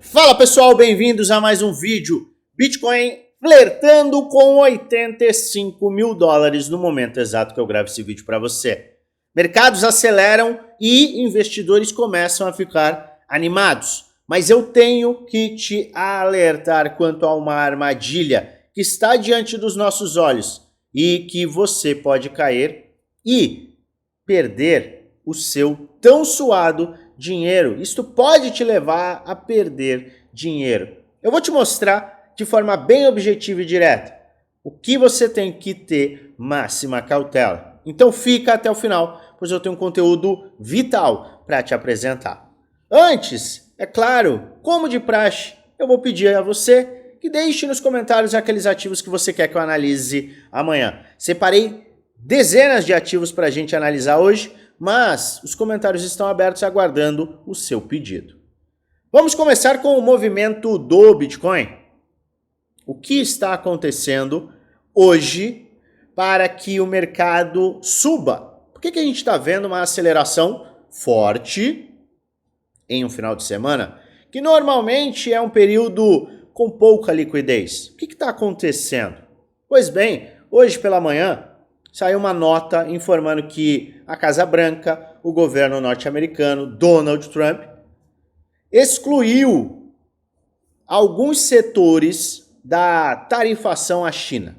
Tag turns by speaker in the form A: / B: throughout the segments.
A: Fala pessoal, bem-vindos a mais um vídeo. Bitcoin flertando com 85 mil dólares no momento exato que eu gravo esse vídeo para você. Mercados aceleram e investidores começam a ficar animados. Mas eu tenho que te alertar quanto a uma armadilha que está diante dos nossos olhos e que você pode cair e perder o seu tão suado dinheiro. Isto pode te levar a perder dinheiro. Eu vou te mostrar de forma bem objetiva e direta o que você tem que ter máxima cautela. Então fica até o final, pois eu tenho um conteúdo vital para te apresentar. Antes, é claro, como de praxe, eu vou pedir a você que deixe nos comentários aqueles ativos que você quer que eu analise amanhã. Separei dezenas de ativos para a gente analisar hoje, mas os comentários estão abertos aguardando o seu pedido. Vamos começar com o movimento do Bitcoin. O que está acontecendo hoje para que o mercado suba? Por que a gente está vendo uma aceleração forte em um final de semana, que normalmente é um período com pouca liquidez? O que está acontecendo? Pois bem, hoje pela manhã saiu uma nota informando que a Casa Branca, o governo norte-americano, Donald Trump, excluiu alguns setores da tarifação à China.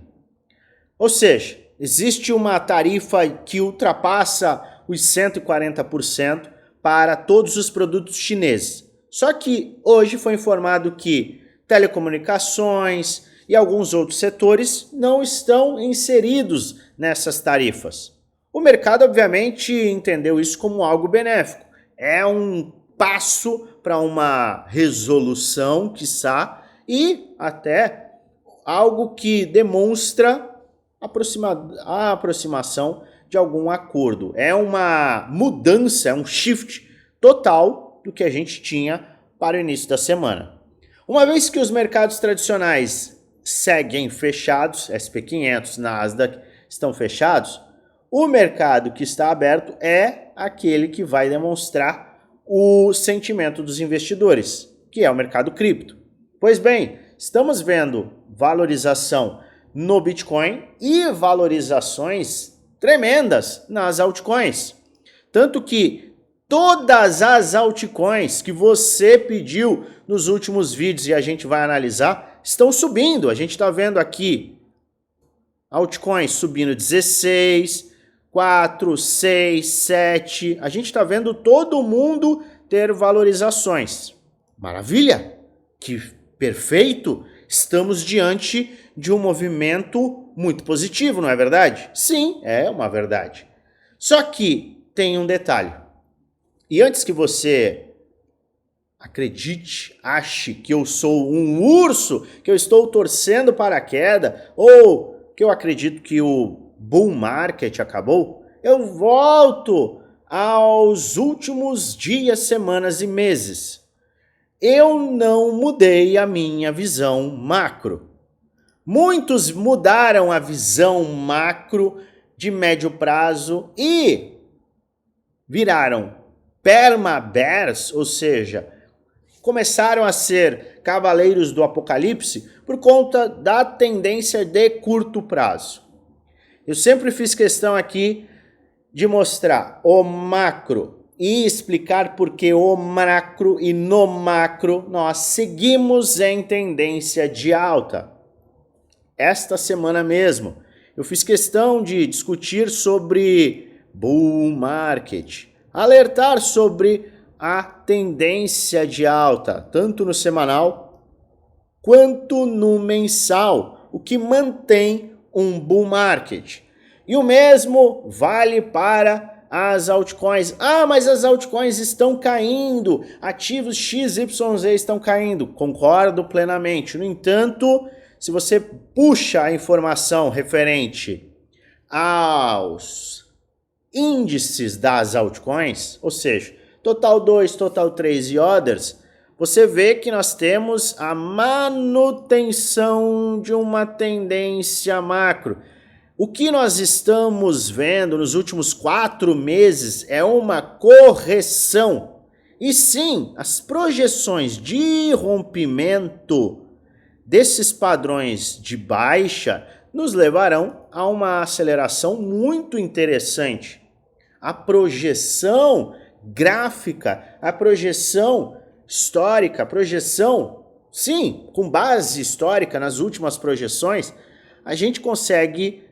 A: Ou seja, existe uma tarifa que ultrapassa os 140% para todos os produtos chineses. Só que hoje foi informado que telecomunicações e alguns outros setores não estão inseridos nessas tarifas. O mercado, obviamente, entendeu isso como algo benéfico. É um passo para uma resolução, quiçá, e até algo que demonstra a aproximação de algum acordo. É uma mudança, é um shift total do que a gente tinha para o início da semana. Uma vez que os mercados tradicionais seguem fechados, SP500, Nasdaq estão fechados, o mercado que está aberto é aquele que vai demonstrar o sentimento dos investidores, que é o mercado cripto. Pois bem, estamos vendo valorização no Bitcoin e valorizações tremendas nas altcoins. Tanto que todas as altcoins que você pediu nos últimos vídeos e a gente vai analisar estão subindo. A gente está vendo aqui altcoins subindo 16, 4, 6, 7. A gente está vendo todo mundo ter valorizações. Maravilha! Que perfeito! Estamos diante de um movimento muito positivo, não é verdade? Sim, é uma verdade. Só que tem um detalhe. E antes que você acredite, ache que eu sou um urso, que eu estou torcendo para a queda, ou que eu acredito que o bull market acabou, eu volto aos últimos dias, semanas e meses. Eu não mudei a minha visão macro. Muitos mudaram a visão macro de médio prazo e viraram perma-bears, ou seja, começaram a ser cavaleiros do apocalipse por conta da tendência de curto prazo. Eu sempre fiz questão aqui de mostrar o macro e explicar por que o macro e no macro nós seguimos em tendência de alta. Esta semana mesmo eu fiz questão de discutir sobre bull market, alertar sobre a tendência de alta, tanto no semanal quanto no mensal, o que mantém um bull market. E o mesmo vale para as altcoins. Ah, mas as altcoins estão caindo, ativos XYZ estão caindo. Concordo plenamente. No entanto, se você puxa a informação referente aos índices das altcoins, ou seja, Total 2, Total 3 e Others, você vê que nós temos a manutenção de uma tendência macro. O que nós estamos vendo nos últimos 4 meses é uma correção E sim, as projeções de rompimento desses padrões de baixa nos levarão a uma aceleração muito interessante. A projeção gráfica, a projeção histórica, a projeção, sim, com base histórica nas últimas projeções, a gente consegue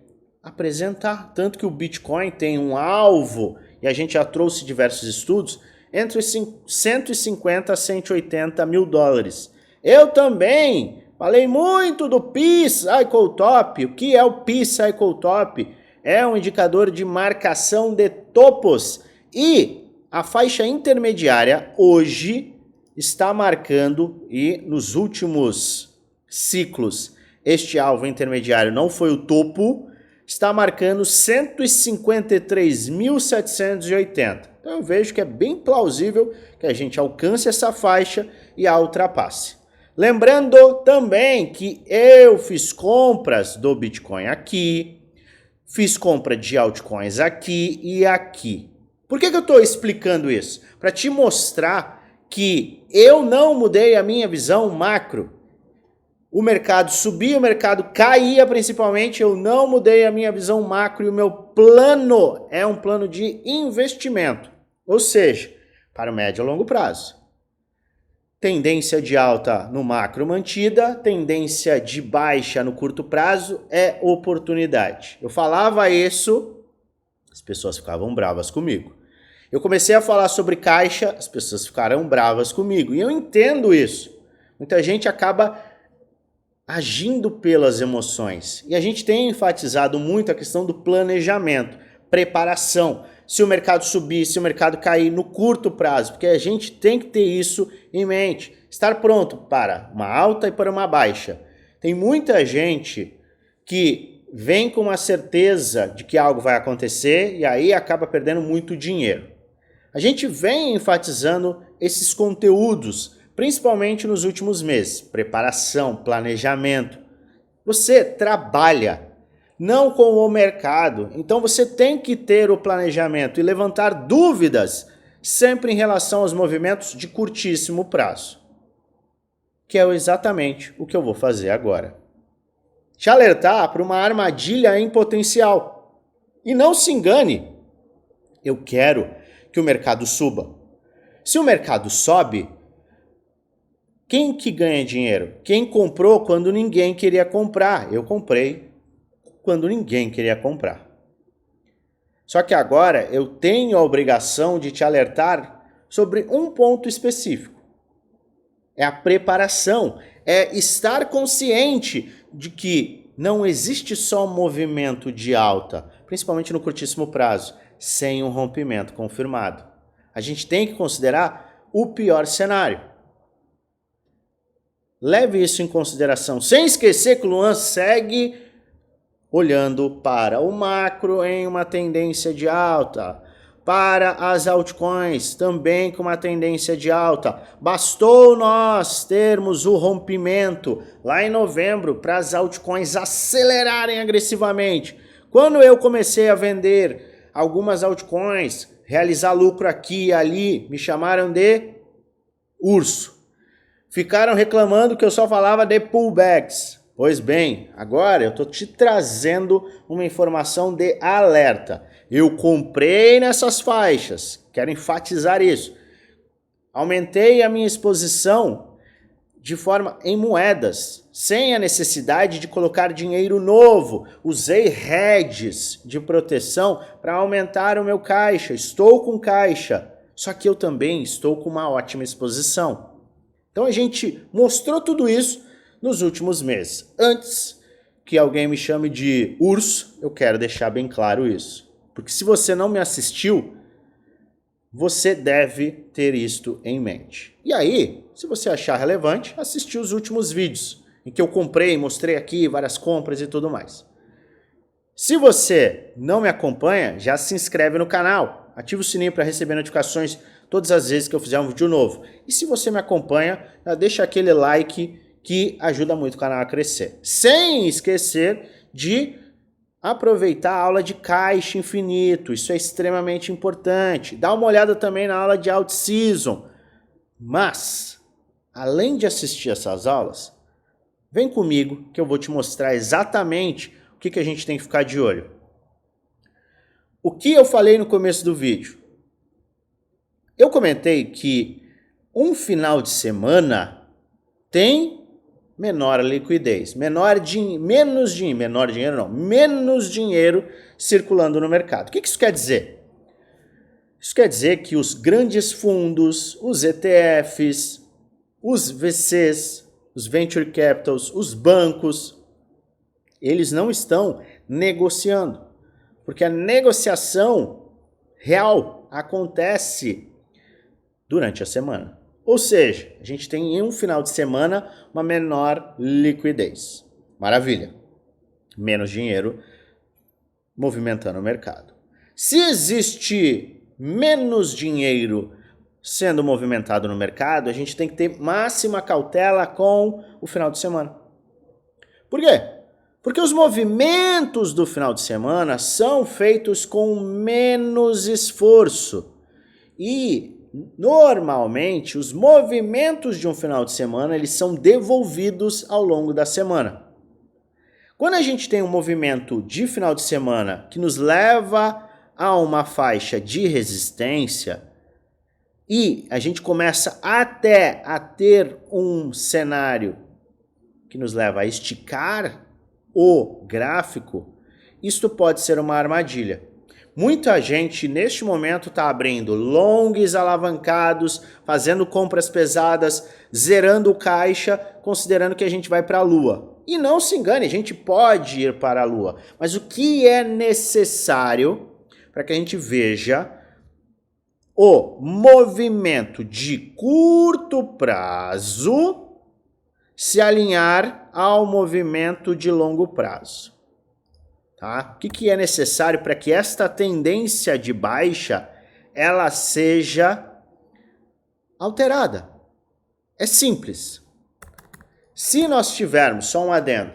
A: apresentar. Tanto que o Bitcoin tem um alvo, e a gente já trouxe diversos estudos, entre 150 a 180 mil dólares. Eu também falei muito do Pi Cycle Top. O que é o Pi Cycle Top? É um indicador de marcação de topos. E a faixa intermediária hoje está marcando, e nos últimos ciclos este alvo intermediário não foi o topo, está marcando 153.780. Então eu vejo que é bem plausível que a gente alcance essa faixa e a ultrapasse. Lembrando também que eu fiz compras do Bitcoin aqui, fiz compra de altcoins aqui e aqui. Por que eu estou explicando isso? Para te mostrar que eu não mudei a minha visão macro. O mercado subia, o mercado caía principalmente, eu não mudei a minha visão macro e o meu plano é um plano de investimento. Ou seja, para o médio e longo prazo. Tendência de alta no macro mantida, tendência de baixa no curto prazo é oportunidade. Eu falava isso, as pessoas ficavam bravas comigo. Eu comecei a falar sobre caixa, as pessoas ficaram bravas comigo. E eu entendo isso. Muita gente acaba agindo pelas emoções. E a gente tem enfatizado muito a questão do planejamento, preparação. Se o mercado subir, se o mercado cair no curto prazo, porque a gente tem que ter isso em mente. Estar pronto para uma alta e para uma baixa. Tem muita gente que vem com uma certeza de que algo vai acontecer e aí acaba perdendo muito dinheiro. A gente vem enfatizando esses conteúdos, principalmente nos últimos meses. Preparação, planejamento. Você trabalha, não com o mercado. Então você tem que ter o planejamento e levantar dúvidas sempre em relação aos movimentos de curtíssimo prazo. Que é exatamente o que eu vou fazer agora. Te alertar para uma armadilha em potencial. E não se engane, eu quero que o mercado suba. Se o mercado sobe, quem que ganha dinheiro? Quem comprou quando ninguém queria comprar. Eu comprei quando ninguém queria comprar. Só que agora eu tenho a obrigação de te alertar sobre um ponto específico. É a preparação, é estar consciente de que não existe só um movimento de alta, principalmente no curtíssimo prazo, sem um rompimento confirmado. A gente tem que considerar o pior cenário. Leve isso em consideração, sem esquecer que o Luan segue olhando para o macro em uma tendência de alta, para as altcoins também com uma tendência de alta. Bastou nós termos o rompimento lá em novembro para as altcoins acelerarem agressivamente. Quando eu comecei a vender algumas altcoins, realizar lucro aqui e ali, me chamaram de urso. Ficaram reclamando que eu só falava de pullbacks. Pois bem, agora eu estou te trazendo uma informação de alerta. Eu comprei nessas faixas, quero enfatizar isso. Aumentei a minha exposição de forma em moedas, sem a necessidade de colocar dinheiro novo. Usei hedges de proteção para aumentar o meu caixa. Estou com caixa, só que eu também estou com uma ótima exposição. Então a gente mostrou tudo isso nos últimos meses. Antes que alguém me chame de urso, eu quero deixar bem claro isso. Porque se você não me assistiu, você deve ter isto em mente. E aí, se você achar relevante, assistir os últimos vídeos em que eu comprei, mostrei aqui várias compras e tudo mais. Se você não me acompanha, já se inscreve no canal, ativa o sininho para receber notificações todas as vezes que eu fizer um vídeo novo. E se você me acompanha, já deixa aquele like que ajuda muito o canal a crescer. Sem esquecer de aproveitar a aula de caixa infinito, isso é extremamente importante. Dá uma olhada também na aula de Alt Season, Mas, além de assistir essas aulas, vem comigo que eu vou te mostrar exatamente o que a gente tem que ficar de olho. O que eu falei no começo do vídeo? Eu comentei que um final de semana tem menor liquidez, menos dinheiro circulando no mercado. O que isso quer dizer? Isso quer dizer que os grandes fundos, os ETFs, os VCs, os Venture Capitals, os bancos, eles não estão negociando, porque a negociação real acontece durante a semana. Ou seja, a gente tem em um final de semana uma menor liquidez. Maravilha. Menos dinheiro movimentando o mercado. Se existe menos dinheiro sendo movimentado no mercado, a gente tem que ter máxima cautela com o final de semana. Por quê? Porque os movimentos do final de semana são feitos com menos esforço. E normalmente, os movimentos de um final de semana, eles são devolvidos ao longo da semana. Quando a gente tem um movimento de final de semana que nos leva a uma faixa de resistência e a gente começa até a ter um cenário que nos leva a esticar o gráfico, isto pode ser uma armadilha. Muita gente neste momento está abrindo longs alavancados, fazendo compras pesadas, zerando o caixa, considerando que a gente vai para a lua. E não se engane, a gente pode ir para a lua. Mas o que é necessário para que a gente veja o movimento de curto prazo se alinhar ao movimento de longo prazo? Tá? O que é necessário para que esta tendência de baixa ela seja alterada? É simples. Se nós tivermos, só um adendo,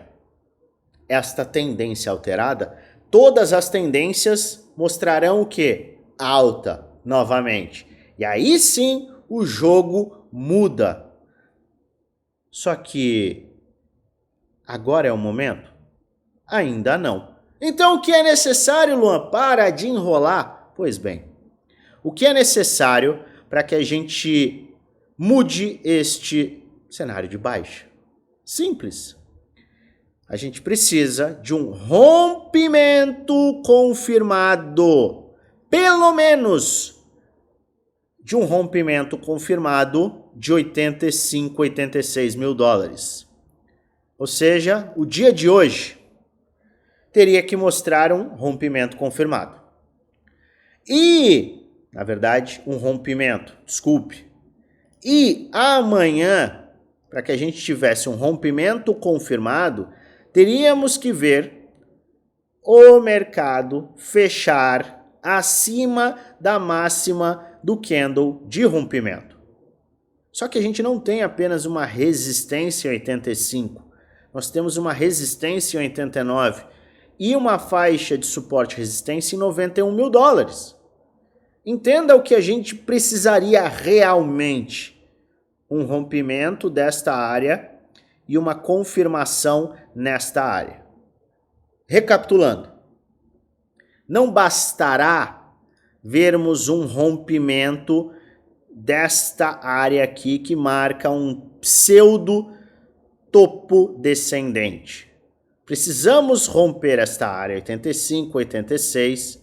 A: esta tendência alterada, todas as tendências mostrarão o quê? Alta, novamente. E aí sim o jogo muda. Só que agora é o momento? Ainda não. Então, o que é necessário, Luan? Para de enrolar. Pois bem, o que é necessário para que a gente mude este cenário de baixa? Simples. A gente precisa de um rompimento confirmado. Pelo menos de um rompimento confirmado de 85, 86 mil dólares. Ou seja, o dia de hoje teria que mostrar um rompimento confirmado. E, na verdade, um rompimento, desculpe. E amanhã, para que a gente tivesse um rompimento confirmado, teríamos que ver o mercado fechar acima da máxima do candle de rompimento. Só que a gente não tem apenas uma resistência em 85, nós temos uma resistência em 89 e uma faixa de suporte e resistência em 91 mil dólares. Entenda o que a gente precisaria realmente. Um rompimento desta área e uma confirmação nesta área. Recapitulando, não bastará vermos um rompimento desta área aqui que marca um pseudo topo descendente. Precisamos romper esta área 85, 86,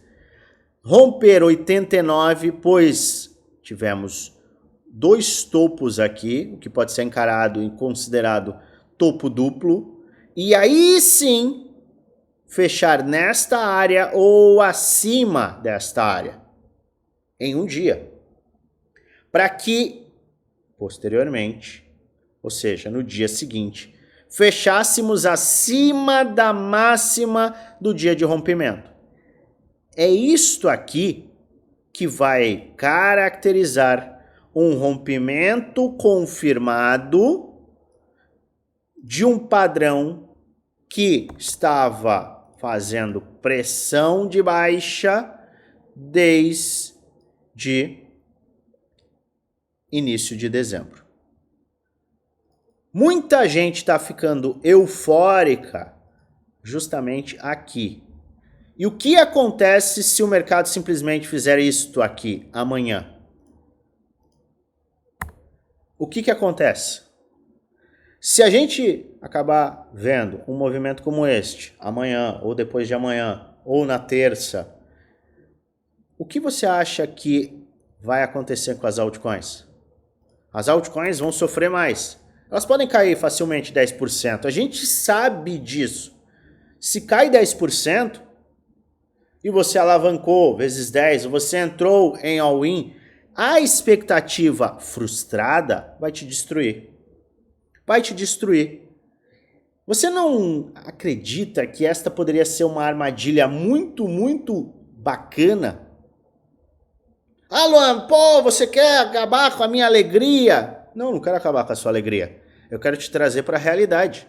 A: romper 89, pois tivemos dois topos aqui, o que pode ser encarado e considerado topo duplo, e aí sim fechar nesta área ou acima desta área em um dia, para que posteriormente, ou seja, no dia seguinte, fechássemos acima da máxima do dia de rompimento. É isto aqui que vai caracterizar um rompimento confirmado de um padrão que estava fazendo pressão de baixa desde início de dezembro. Muita gente está ficando eufórica justamente aqui. E o que acontece se o mercado simplesmente fizer isto aqui amanhã? O que acontece? Se a gente acabar vendo um movimento como este, amanhã, ou depois de amanhã, ou na terça, o que você acha que vai acontecer com as altcoins? As altcoins vão sofrer mais. Elas podem cair facilmente 10%. A gente sabe disso. Se cai 10% e você alavancou vezes 10, ou você entrou em all-in, a expectativa frustrada vai te destruir. Vai te destruir. Você não acredita que esta poderia ser uma armadilha muito, muito bacana? Ah, Luan, pô, você quer acabar com a minha alegria? Não quero acabar com a sua alegria. Eu quero te trazer para a realidade.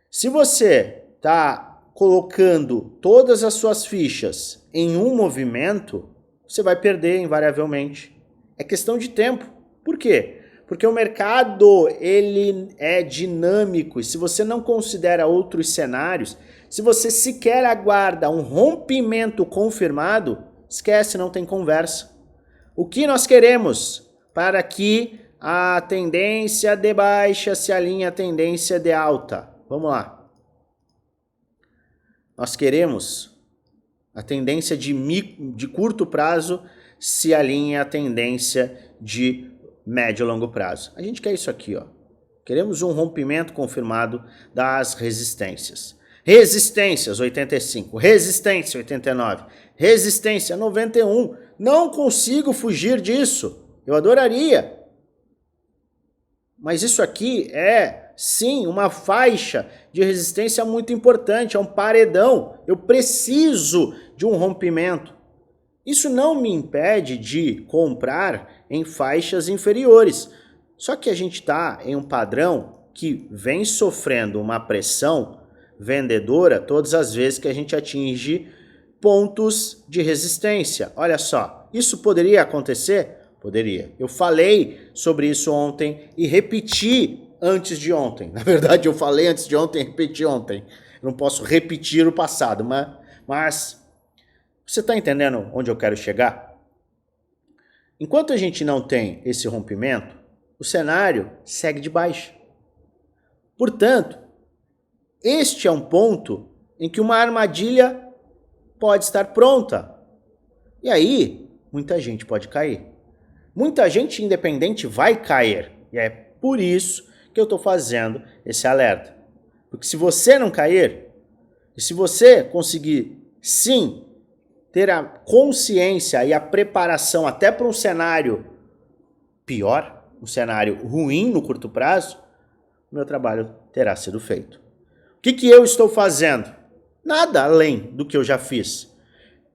A: Se você está colocando todas as suas fichas em um movimento, você vai perder invariavelmente. É questão de tempo. Por quê? Porque o mercado ele é dinâmico e se você não considera outros cenários, se você sequer aguarda um rompimento confirmado, esquece, não tem conversa. O que nós queremos para que a tendência de baixa se alinhe à tendência de alta? Vamos lá. Nós queremos a tendência de curto prazo se alinhe à tendência de médio e longo prazo. A gente quer isso aqui, ó. Queremos um rompimento confirmado das resistências. Resistências 85, resistência 89, resistência 91. Não consigo fugir disso. Eu adoraria. Mas isso aqui é, sim, uma faixa de resistência muito importante, é um paredão. Eu preciso de um rompimento. Isso não me impede de comprar em faixas inferiores. Só que a gente está em um padrão que vem sofrendo uma pressão vendedora todas as vezes que a gente atinge pontos de resistência. Olha só, isso poderia acontecer? Poderia. Eu falei sobre isso ontem e repeti antes de ontem. Na verdade, eu falei antes de ontem e repeti ontem. Eu não posso repetir o passado, mas você está entendendo onde eu quero chegar? Enquanto a gente não tem esse rompimento, o cenário segue de baixa. Portanto, este é um ponto em que uma armadilha pode estar pronta. E aí, muita gente pode cair. Muita gente independente vai cair. E é por isso que eu estou fazendo esse alerta. Porque se você não cair, e se você conseguir, sim, ter a consciência e a preparação até para um cenário pior, um cenário ruim no curto prazo, o meu trabalho terá sido feito. O que eu estou fazendo? Nada além do que eu já fiz.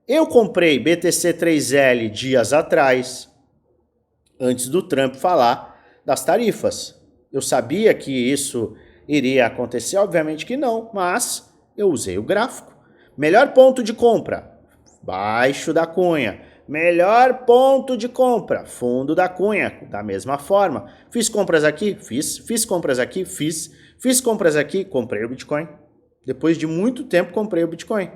A: Eu comprei BTC3L dias atrás, antes do Trump falar das tarifas. Eu sabia que isso iria acontecer, obviamente que não, mas eu usei o gráfico. Melhor ponto de compra, baixo da cunha. Melhor ponto de compra, fundo da cunha, da mesma forma. Fiz compras aqui? Fiz compras aqui? Fiz compras aqui? Comprei o Bitcoin. Depois de muito tempo comprei o Bitcoin.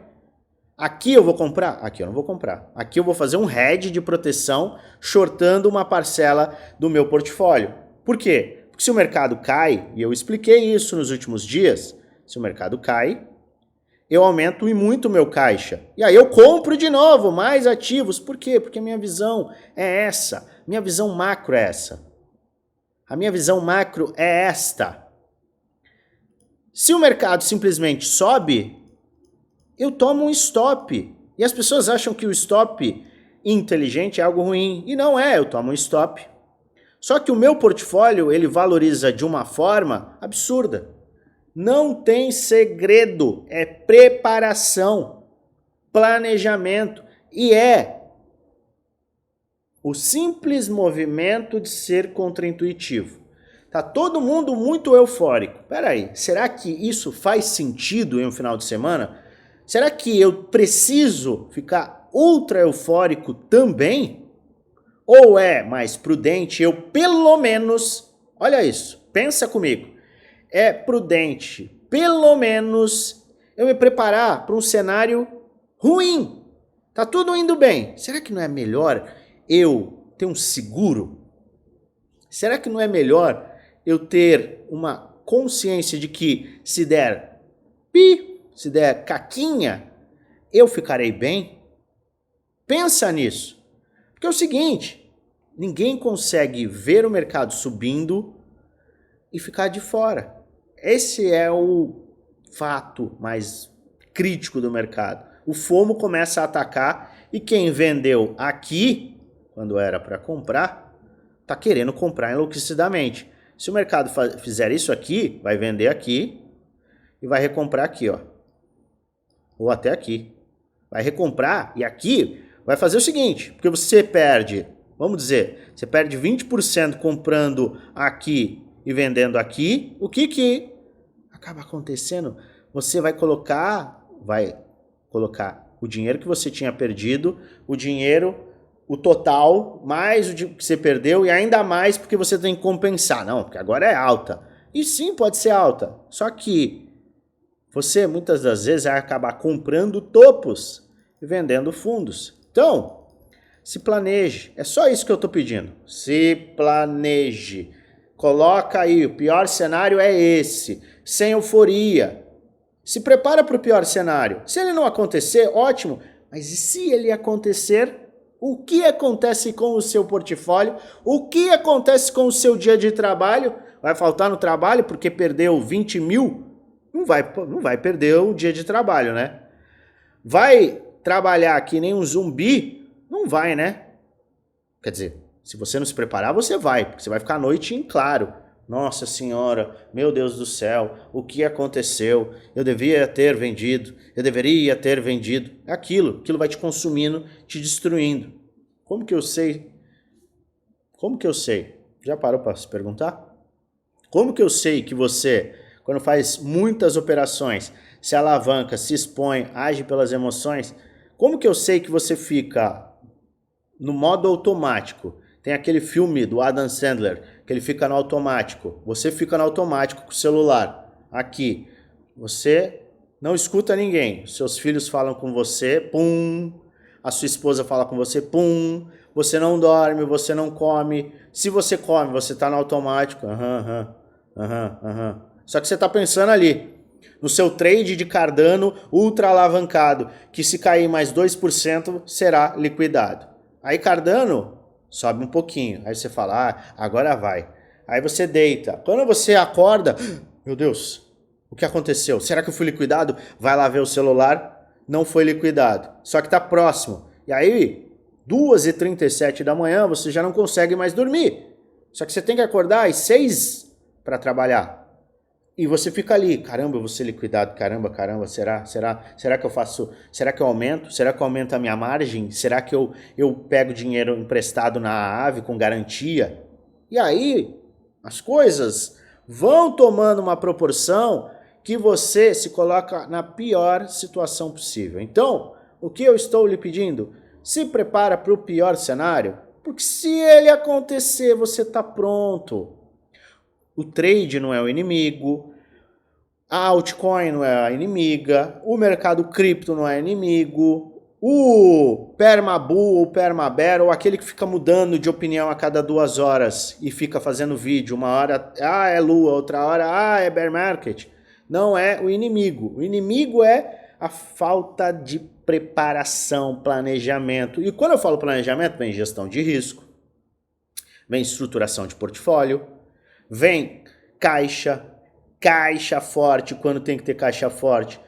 A: Aqui eu vou comprar? Aqui eu não vou comprar. Aqui eu vou fazer um hedge de proteção, shortando uma parcela do meu portfólio. Por quê? Porque se o mercado cai, e eu expliquei isso nos últimos dias, se o mercado cai, eu aumento e muito o meu caixa. E aí eu compro de novo mais ativos. Por quê? Porque a minha visão é essa. Minha visão macro é essa. A minha visão macro é esta. Se o mercado simplesmente sobe, eu tomo um stop. E as pessoas acham que o stop inteligente é algo ruim. E não é, eu tomo um stop. Só que o meu portfólio, ele valoriza de uma forma absurda. Não tem segredo, é preparação, planejamento e é o simples movimento de ser contraintuitivo. Tá todo mundo muito eufórico. Peraí, será que isso faz sentido em um final de semana? Será que eu preciso ficar ultra eufórico também? Ou é mais prudente eu pelo menos, olha isso, pensa comigo, é prudente pelo menos eu me preparar para um cenário ruim. Tá tudo indo bem. Será que não é melhor eu ter um seguro? Será que não é melhor eu ter uma consciência de que se der se der caquinha, eu ficarei bem? Pensa nisso. Porque é o seguinte, ninguém consegue ver o mercado subindo e ficar de fora. Esse é o fato mais crítico do mercado. O FOMO começa a atacar e quem vendeu aqui, quando era para comprar, está querendo comprar enlouquecidamente. Se o mercado fizer isso aqui, vai vender aqui e vai recomprar aqui, ó. Ou até aqui. Vai recomprar e aqui vai fazer o seguinte, porque você perde, vamos dizer, você perde 20% comprando aqui e vendendo aqui, o que acaba acontecendo? Você vai colocar o dinheiro que você tinha perdido, o total, mais o que você perdeu e ainda mais porque você tem que compensar. Não, porque agora é alta. E sim, pode ser alta. Só que você muitas das vezes vai acabar comprando topos e vendendo fundos. Então, se planeje. É só isso que eu estou pedindo. Se planeje. Coloca aí, o pior cenário é esse. Sem euforia. Se prepara para o pior cenário. Se ele não acontecer, ótimo. Mas e se ele acontecer, o que acontece com o seu portfólio? O que acontece com o seu dia de trabalho? Vai faltar no trabalho porque perdeu 20 mil? Não vai perder o dia de trabalho, né? Vai trabalhar que nem um zumbi? Não vai, né? Quer dizer, se você não se preparar, você vai. Porque você vai ficar a noite em claro. Nossa Senhora, meu Deus do céu, o que aconteceu? Eu deveria ter vendido. Aquilo vai te consumindo, te destruindo. Como que eu sei? Já parou para se perguntar? Como que eu sei que você, quando faz muitas operações, se alavanca, se expõe, age pelas emoções, como que eu sei que você fica no modo automático? Tem aquele filme do Adam Sandler, que ele fica no automático. Você fica no automático com o celular. Aqui, você não escuta ninguém. Seus filhos falam com você, pum. A sua esposa fala com você, pum. Você não dorme, você não come. Se você come, você está no automático. Só que você está pensando ali, no seu trade de Cardano ultra alavancado, que se cair mais 2% será liquidado. Aí Cardano sobe um pouquinho, aí você fala, agora vai. Aí você deita. Quando você acorda, meu Deus, o que aconteceu? Será que eu fui liquidado? Vai lá ver o celular, não foi liquidado. Só que tá próximo. E aí, 2h37 da manhã, você já não consegue mais dormir. Só que você tem que acordar às 6 para trabalhar. E você fica ali, caramba, eu vou ser liquidado, caramba, será que eu faço, será que eu aumento? Será que eu aumento a minha margem? Será que eu pego dinheiro emprestado na Aave com garantia? E aí, as coisas vão tomando uma proporção que você se coloca na pior situação possível. Então, o que eu estou lhe pedindo? Se prepara para o pior cenário, porque se ele acontecer, você está pronto. O trade não é o inimigo, a altcoin não é a inimiga, o mercado cripto não é inimigo, o permabull ou permabear, ou aquele que fica mudando de opinião a cada 2 horas e fica fazendo vídeo, uma hora é lua, outra hora é bear market, não é o inimigo. O inimigo é a falta de preparação, planejamento. E quando eu falo planejamento, vem gestão de risco, vem estruturação de portfólio, vem caixa forte quando tem que ter caixa forte,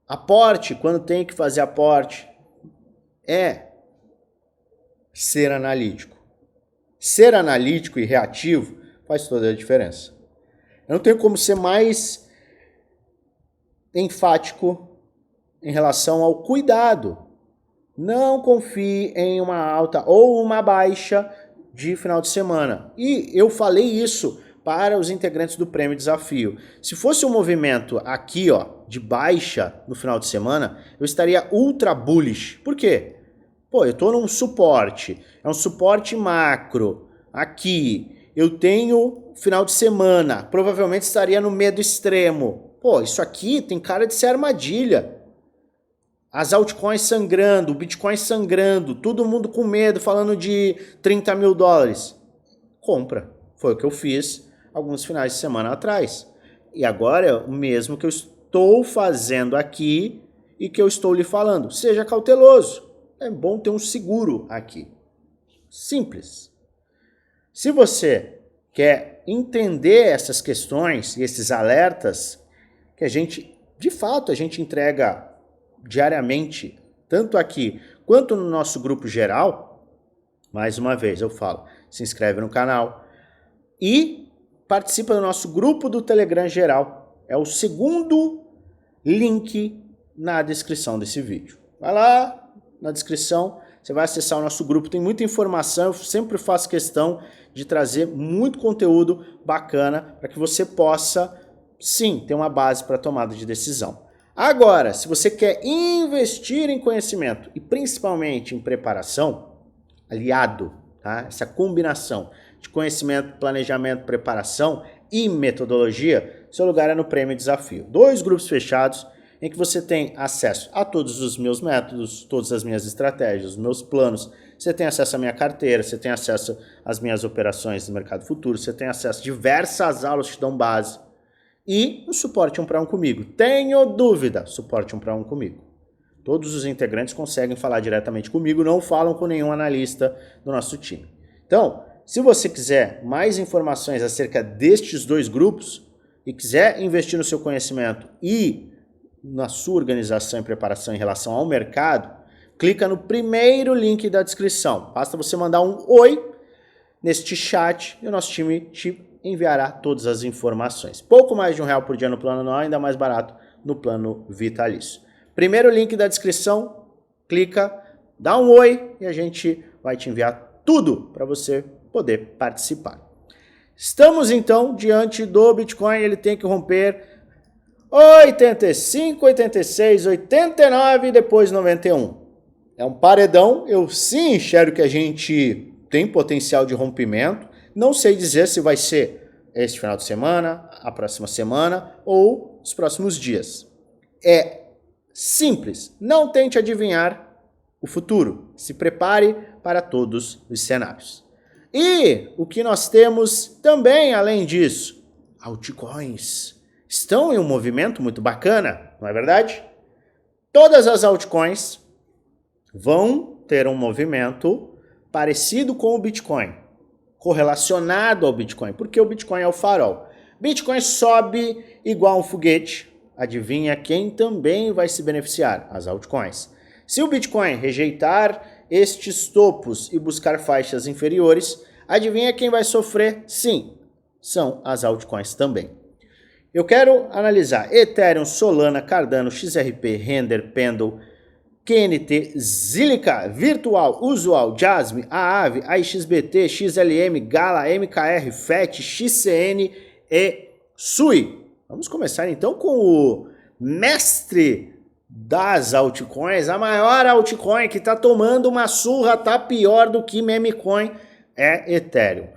A: aporte quando tem que fazer aporte. É ser analítico. Ser analítico e reativo faz toda a diferença. Eu não tenho como ser mais enfático em relação ao cuidado. Não confie em uma alta ou uma baixa de final de semana. E eu falei isso para os integrantes do Prêmio Desafio. Se fosse um movimento aqui, ó, de baixa no final de semana, eu estaria ultra bullish. Por quê? Pô, eu estou num suporte, é um suporte macro. Aqui, eu tenho final de semana, provavelmente estaria no medo extremo. Pô, isso aqui tem cara de ser armadilha. As altcoins sangrando, o Bitcoin sangrando, todo mundo com medo, falando de 30 mil dólares. Compra. Foi o que eu fiz alguns finais de semana atrás. E agora é o mesmo que eu estou fazendo aqui e que eu estou lhe falando. Seja cauteloso. É bom ter um seguro aqui. Simples. Se você quer entender essas questões e esses alertas que a gente, de fato, a gente entrega diariamente, tanto aqui quanto no nosso grupo geral, mais uma vez eu falo, se inscreve no canal e participa do nosso grupo do Telegram geral. É o segundo link na descrição desse vídeo. Vai lá na descrição, você vai acessar o nosso grupo, tem muita informação, eu sempre faço questão de trazer muito conteúdo bacana para que você possa, sim, ter uma base para tomada de decisão. Agora, se você quer investir em conhecimento e principalmente em preparação, aliado, tá? Essa combinação de conhecimento, planejamento, preparação e metodologia, seu lugar é no Prêmio Desafio. 2 grupos fechados em que você tem acesso a todos os meus métodos, todas as minhas estratégias, os meus planos. Você tem acesso à minha carteira, você tem acesso às minhas operações no mercado futuro, você tem acesso a diversas aulas que te dão base. E o suporte 1 para 1 comigo. Tenho dúvida, suporte 1 para 1 comigo. Todos os integrantes conseguem falar diretamente comigo, não falam com nenhum analista do nosso time. Então, se você quiser mais informações acerca destes 2 grupos e quiser investir no seu conhecimento e na sua organização e preparação em relação ao mercado, clica no primeiro link da descrição. Basta você mandar um oi neste chat e o nosso time te enviará todas as informações. Pouco mais de R$1 por dia no plano anual, ainda mais barato no plano vitalício. Primeiro link da descrição, clica, dá um oi e a gente vai te enviar tudo para você poder participar. Estamos então diante do Bitcoin, ele tem que romper 85, 86, 89 e depois 91. É um paredão, eu sim enxergo que a gente tem potencial de rompimento. Não sei dizer se vai ser este final de semana, a próxima semana ou os próximos dias. É simples, não tente adivinhar o futuro. Se prepare para todos os cenários. E o que nós temos também, além disso, altcoins. Estão em um movimento muito bacana, não é verdade? Todas as altcoins vão ter um movimento parecido com o Bitcoin, correlacionado ao Bitcoin, porque o Bitcoin é o farol. Bitcoin sobe igual um foguete. Adivinha quem também vai se beneficiar? As altcoins. Se o Bitcoin rejeitar estes topos e buscar faixas inferiores, adivinha quem vai sofrer? Sim, são as altcoins também. Eu quero analisar Ethereum, Solana, Cardano, XRP, Render, Pendle, QNT, Zilliqa, Virtual, Usual, Jasmine, Aave, AXBT, XLM, Gala, MKR, FET, XCN e SUI. Vamos começar então com o mestre das altcoins, a maior altcoin que está tomando uma surra, tá pior do que memecoin, é Ethereum.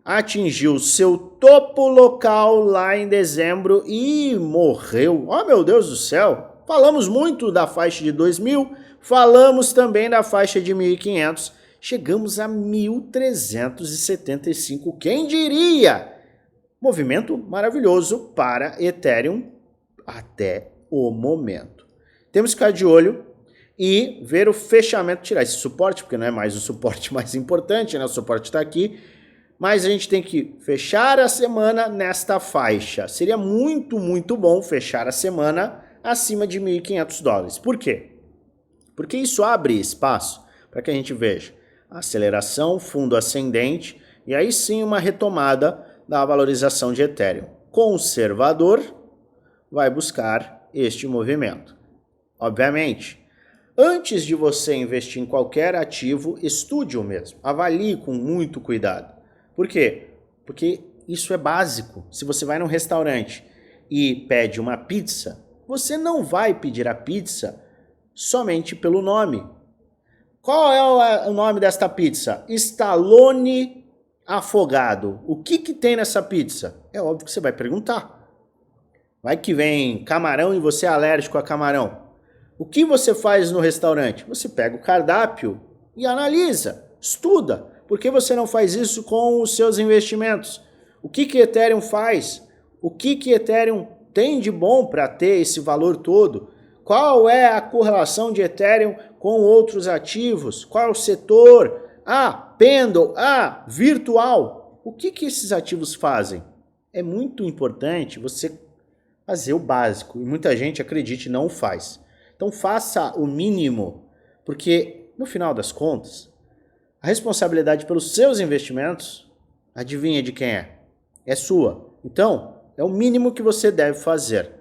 A: Atingiu seu topo local lá em dezembro e morreu. Oh, meu Deus do céu! Falamos muito da faixa de 2.000, falamos também da faixa de 1.500, chegamos a 1.375, quem diria? Movimento maravilhoso para Ethereum até o momento. Temos que ficar de olho e ver o fechamento, tirar esse suporte, porque não é mais o suporte mais importante, né? O suporte está aqui, mas a gente tem que fechar a semana nesta faixa. Seria muito, muito bom fechar a semana acima de 1.500 dólares. Por quê? Porque isso abre espaço para que a gente veja a aceleração, fundo ascendente e aí sim uma retomada da valorização de Ethereum. Conservador vai buscar este movimento. Obviamente, antes de você investir em qualquer ativo, estude-o mesmo, avalie com muito cuidado. Por quê? Porque isso é básico. Se você vai num restaurante e pede uma pizza, você não vai pedir a pizza somente pelo nome. Qual é o nome desta pizza? Stallone afogado. O que tem nessa pizza? É óbvio que você vai perguntar. Vai que vem camarão e você é alérgico a camarão. O que você faz no restaurante? Você pega o cardápio e analisa, estuda. Por que você não faz isso com os seus investimentos? O que Ethereum faz? O que Ethereum tem de bom para ter esse valor todo? Qual é a correlação de Ethereum com outros ativos? Qual é o setor? Pendle, virtual. O que esses ativos fazem? É muito importante você fazer o básico. E muita gente, acredite, não o faz. Então faça o mínimo, porque no final das contas, a responsabilidade pelos seus investimentos, adivinha de quem é? É sua. Então, é o mínimo que você deve fazer.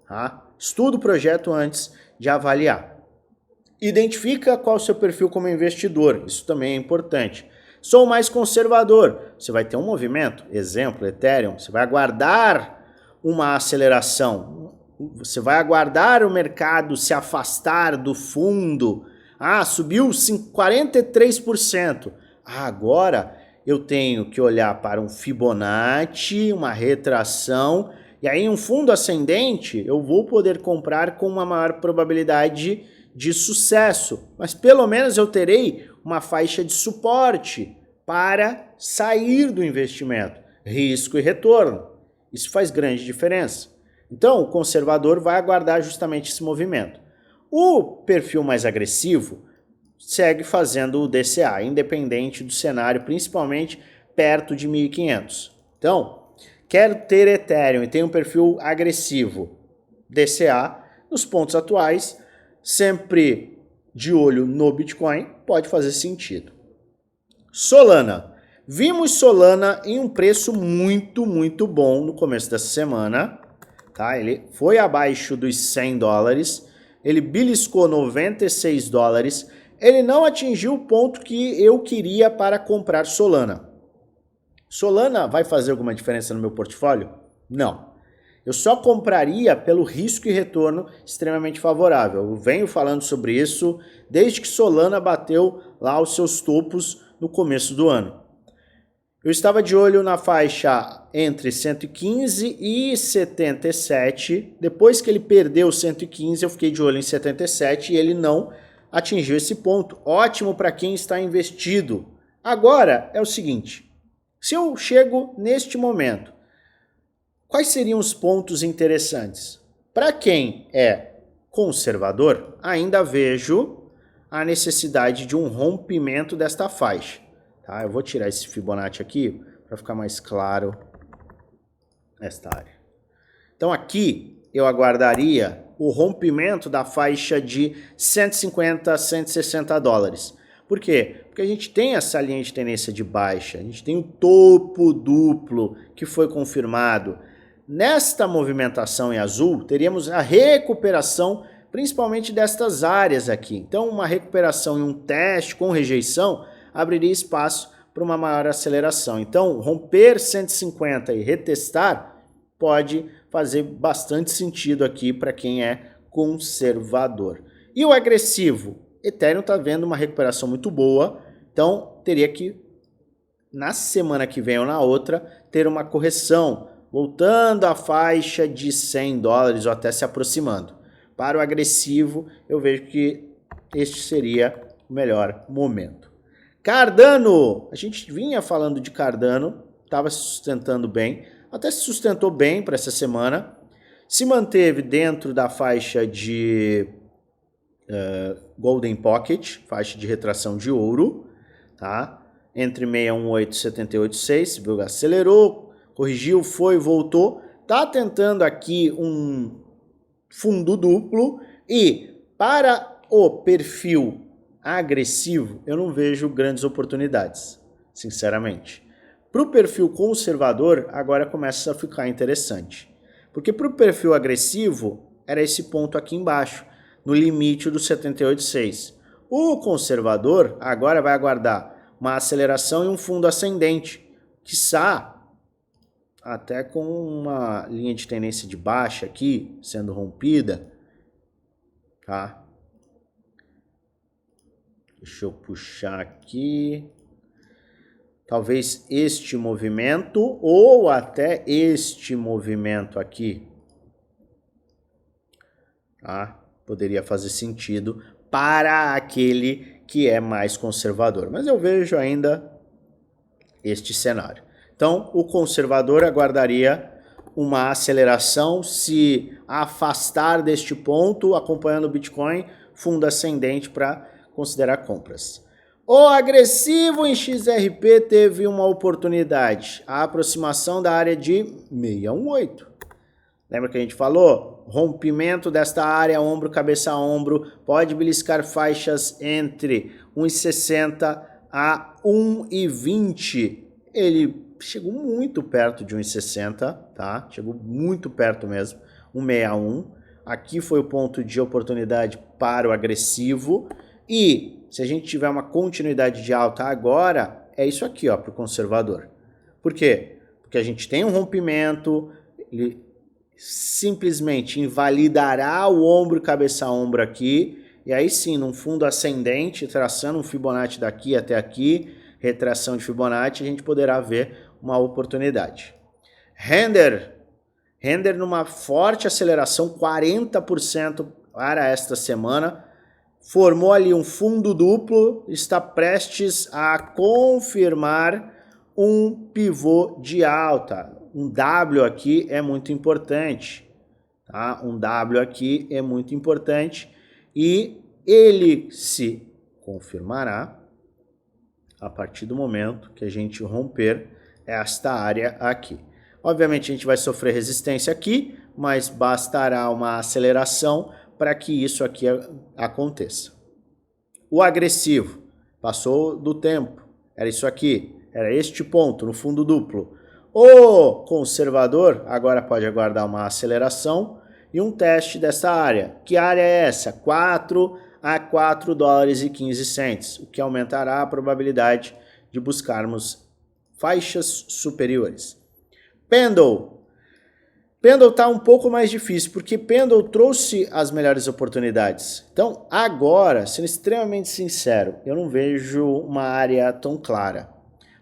A: Tá? Estuda o projeto antes de avaliar. Identifica qual é o seu perfil como investidor. Isso também é importante. Sou mais conservador. Você vai ter um movimento, exemplo, Ethereum, você vai aguardar uma aceleração. Você vai aguardar o mercado se afastar do fundo. Subiu 43%. Agora eu tenho que olhar para um Fibonacci, uma retração, e aí um fundo ascendente eu vou poder comprar com uma maior probabilidade de sucesso. Mas pelo menos eu terei uma faixa de suporte para sair do investimento. Risco e retorno. Isso faz grande diferença. Então, o conservador vai aguardar justamente esse movimento. O perfil mais agressivo segue fazendo o DCA, independente do cenário, principalmente perto de 1.500. Então, quer ter Ethereum e tem um perfil agressivo, DCA, nos pontos atuais, sempre de olho no Bitcoin, pode fazer sentido. Solana. Vimos Solana em um preço muito bom no começo dessa semana. Tá? Ele foi abaixo dos $100, ele beliscou $96, ele não atingiu o ponto que eu queria para comprar Solana. Solana vai fazer alguma diferença no meu portfólio? Não. Eu só compraria pelo risco e retorno extremamente favorável. Eu venho falando sobre isso desde que Solana bateu lá os seus topos no começo do ano. Eu estava de olho na faixa entre 115 e 77. Depois que ele perdeu 115, eu fiquei de olho em 77 e ele não atingiu esse ponto. Ótimo para quem está investido. Agora é o seguinte, se eu chego neste momento, quais seriam os pontos interessantes? Para quem é conservador, ainda vejo a necessidade de um rompimento desta faixa. Tá? Eu vou tirar esse Fibonacci aqui para ficar mais claro esta área. Então aqui eu aguardaria o rompimento da faixa de 150 a 160 dólares. Por quê? Porque a gente tem essa linha de tendência de baixa, a gente tem o topo duplo que foi confirmado. Nesta movimentação em azul, teríamos a recuperação principalmente destas áreas aqui. Então uma recuperação em um teste com rejeição abriria espaço para uma maior aceleração. Então, romper 150 e retestar pode fazer bastante sentido aqui para quem é conservador. E o agressivo? Ethereum está vendo uma recuperação muito boa, então teria que, na semana que vem ou na outra, ter uma correção, voltando à faixa de 100 dólares ou até se aproximando. Para o agressivo, eu vejo que este seria o melhor momento. Cardano, a gente vinha falando de Cardano, estava se sustentando bem, até se sustentou bem para essa semana, se manteve dentro da faixa de Golden Pocket, faixa de retração de ouro, tá? Entre 618 e 786, viu? Acelerou, corrigiu, foi, voltou, tá tentando aqui um fundo duplo e para o perfil agressivo, eu não vejo grandes oportunidades, sinceramente. Para o perfil conservador, agora começa a ficar interessante. Porque para o perfil agressivo, era esse ponto aqui embaixo, no limite do 78,6. O conservador agora vai aguardar uma aceleração e um fundo ascendente, quiçá até com uma linha de tendência de baixa aqui, sendo rompida, tá? Deixa eu puxar aqui. Talvez este movimento ou até este movimento aqui. Tá? Poderia fazer sentido para aquele que é mais conservador. Mas eu vejo ainda este cenário. Então, o conservador aguardaria uma aceleração, se afastar deste ponto, acompanhando o Bitcoin, fundo ascendente para considerar compras. O agressivo em XRP teve uma oportunidade, a aproximação da área de 618. Lembra que a gente falou? Rompimento desta área, ombro, cabeça a ombro, pode beliscar faixas entre 1,60 a 1,20. Ele chegou muito perto de 1,60, tá? Chegou muito perto mesmo, 1,61. Aqui foi o ponto de oportunidade para o agressivo. E se a gente tiver uma continuidade de alta agora, é isso aqui, ó, para o conservador. Por quê? Porque a gente tem um rompimento, ele simplesmente invalidará o ombro e cabeça a ombro aqui, e aí sim, num fundo ascendente, traçando um Fibonacci daqui até aqui, retração de Fibonacci, a gente poderá ver uma oportunidade. Render numa forte aceleração, 40% para esta semana, formou ali um fundo duplo, está prestes a confirmar um pivô de alta. Um W aqui é muito importante, tá? Um W aqui é muito importante e ele se confirmará a partir do momento que a gente romper esta área aqui. Obviamente a gente vai sofrer resistência aqui, mas bastará uma aceleração para que isso aqui aconteça. O agressivo passou do tempo, era isso aqui, era este ponto no fundo duplo. O conservador agora pode aguardar uma aceleração e um teste dessa área. Que área é essa? 4 a 4 dólares e 15 cents, o que aumentará a probabilidade de buscarmos faixas superiores. Pendle está um pouco mais difícil, porque Pendle trouxe as melhores oportunidades. Então, agora, sendo extremamente sincero, eu não vejo uma área tão clara.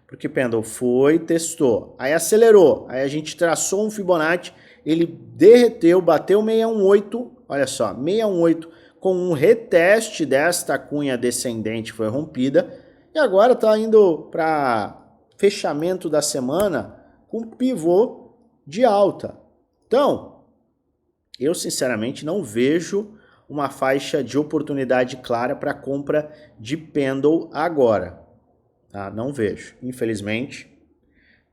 A: Porque Pendle foi, testou, aí acelerou, aí a gente traçou um Fibonacci, ele derreteu, bateu 618, olha só, 618 com um reteste desta cunha descendente foi rompida, e agora está indo para fechamento da semana com pivô de alta. Então, eu sinceramente não vejo uma faixa de oportunidade clara para compra de Pendle agora. Tá? Não vejo, infelizmente.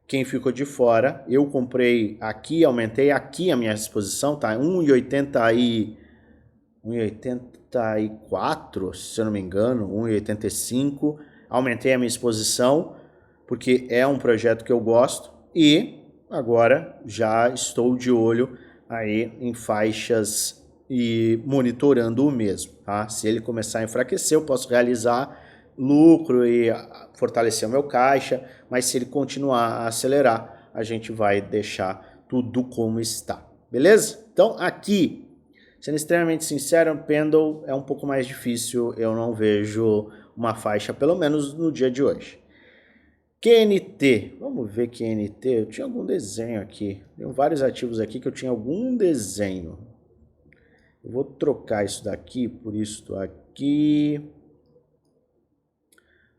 A: Quem ficou de fora, eu comprei aqui, aumentei aqui a minha exposição, tá? 1,84, se eu não me engano, 1,85. Aumentei a minha exposição, porque é um projeto que eu gosto e agora já estou de olho aí em faixas e monitorando o mesmo, tá? Se ele começar a enfraquecer, eu posso realizar lucro e fortalecer o meu caixa, mas se ele continuar a acelerar, a gente vai deixar tudo como está, beleza? Então aqui, sendo extremamente sincero, Pendle é um pouco mais difícil, eu não vejo uma faixa, pelo menos no dia de hoje. QNT, vamos ver QNT, eu tinha algum desenho aqui, tem vários ativos aqui que eu tinha algum desenho. Eu vou trocar isso daqui por isso aqui,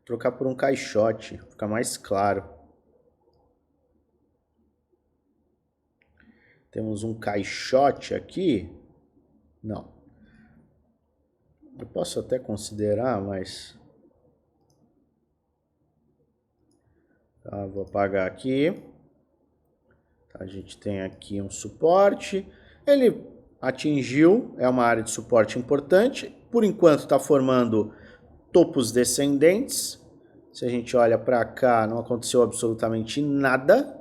A: trocar por um caixote, fica mais claro. Temos um caixote aqui, não, eu posso até considerar, mas... Tá, vou apagar aqui. Tá, a gente tem aqui um suporte. Ele atingiu, é uma área de suporte importante. Por enquanto está formando topos descendentes. Se a gente olha para cá, não aconteceu absolutamente nada.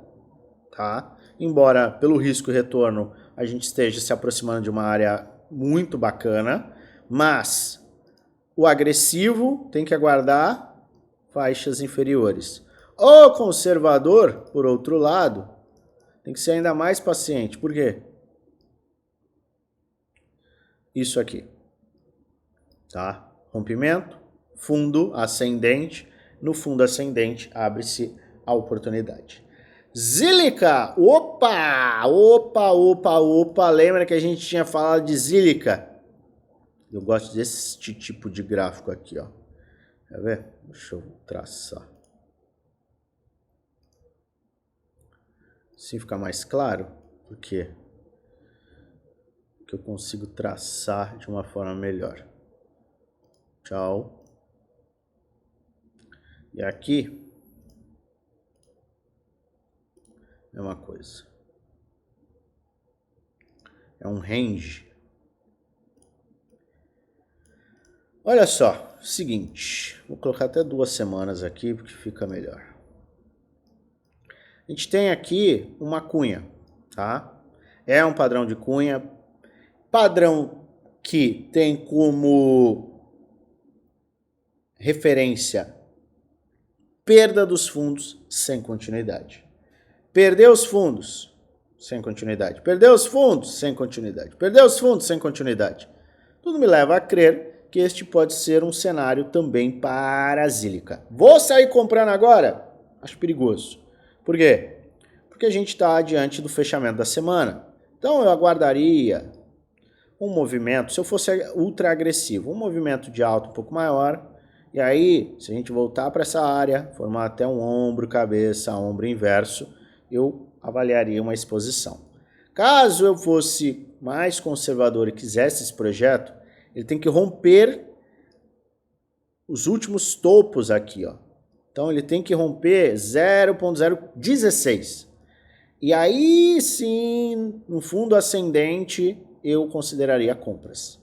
A: Tá? Embora pelo risco e retorno a gente esteja se aproximando de uma área muito bacana. Mas o agressivo tem que aguardar faixas inferiores. O conservador, por outro lado, tem que ser ainda mais paciente. Por quê? Isso aqui. Tá? Rompimento, fundo ascendente. No fundo ascendente abre-se a oportunidade. Zílica! Opa! Lembra que a gente tinha falado de Zílica? Eu gosto desse tipo de gráfico aqui, ó. Quer ver? Deixa eu traçar. Assim fica mais claro. Por quê? Porque eu consigo traçar de uma forma melhor. Tchau. E aqui, mesma coisa. É um range. Olha só, seguinte. Vou colocar até 2 semanas aqui, porque fica melhor. A gente tem aqui uma cunha, tá? É um padrão de cunha. Padrão que tem como referência perda dos fundos sem continuidade. Perdeu os fundos, sem continuidade. Perdeu os fundos, sem continuidade. Perdeu os fundos, sem continuidade. Tudo me leva a crer que este pode ser um cenário também para a Zílica. Vou sair comprando agora? Acho perigoso. Por quê? Porque a gente está diante do fechamento da semana. Então eu aguardaria um movimento, se eu fosse ultra agressivo, um movimento de alta um pouco maior. E aí, se a gente voltar para essa área, formar até um ombro, cabeça, ombro inverso, eu avaliaria uma exposição. Caso eu fosse mais conservador e quisesse esse projeto, ele tem que romper os últimos topos aqui, ó. Então ele tem que romper 0,016. E aí sim, no fundo ascendente, eu consideraria compras.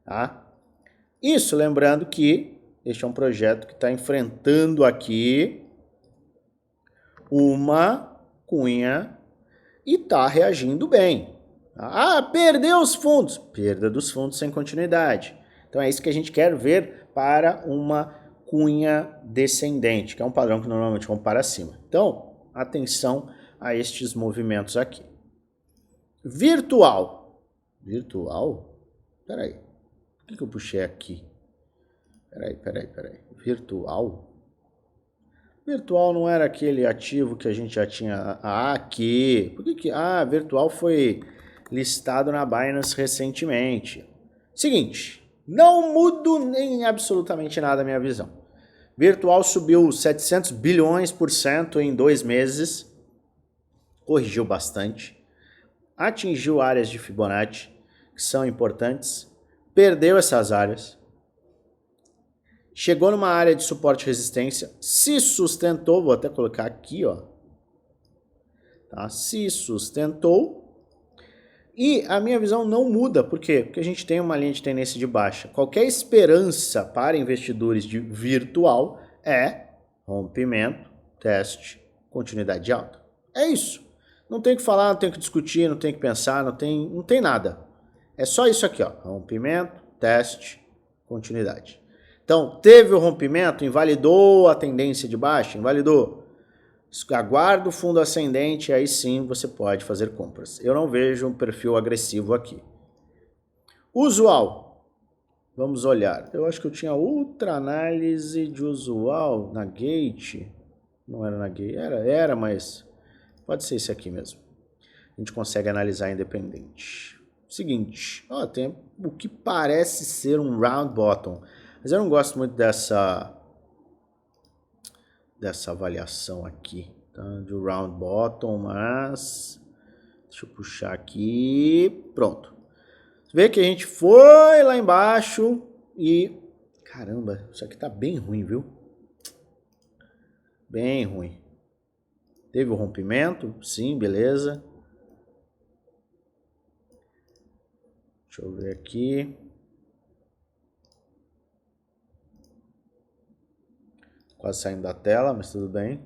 A: Tá? Isso lembrando que este é um projeto que está enfrentando aqui uma cunha e está reagindo bem. Ah, perdeu os fundos. Perda dos fundos sem continuidade. Então é isso que a gente quer ver para uma cunha descendente, que é um padrão que normalmente vamos para cima. Então, atenção a estes movimentos aqui. Virtual. Virtual? Peraí. Por que eu puxei aqui? Peraí. Virtual? Virtual não era aquele ativo que a gente já tinha aqui. Por que virtual foi listado na Binance recentemente. Seguinte, não mudo nem absolutamente nada a minha visão. Virtual subiu 700 bilhões por cento em 2 meses. Corrigiu bastante. Atingiu áreas de Fibonacci, que são importantes. Perdeu essas áreas. Chegou numa área de suporte e resistência, se sustentou, vou até colocar aqui, ó. Tá? Se sustentou. E a minha visão não muda, por quê? Porque a gente tem uma linha de tendência de baixa. Qualquer esperança para investidores de virtual é rompimento, teste, continuidade de alta. É isso. Não tem o que falar, não tem o que discutir, não tem o que pensar, não tem nada. É só isso aqui, ó. Rompimento, teste, continuidade. Então, teve o rompimento, invalidou a tendência de baixa, invalidou. Aguarda o fundo ascendente, aí sim você pode fazer compras. Eu não vejo um perfil agressivo aqui. Usual. Vamos olhar. Eu acho que eu tinha outra análise de usual na Gate. Não era na Gate, era, mas pode ser esse aqui mesmo. A gente consegue analisar independente. Seguinte, ó, tem o que parece ser um round bottom. Mas eu não gosto muito dessa avaliação aqui, tá? De round bottom, mas deixa eu puxar aqui, pronto. Você vê que a gente foi lá embaixo e caramba, isso aqui tá bem ruim, viu? Bem ruim. Teve o rompimento, sim, beleza. Deixa eu ver aqui. Quase saindo da tela, mas tudo bem.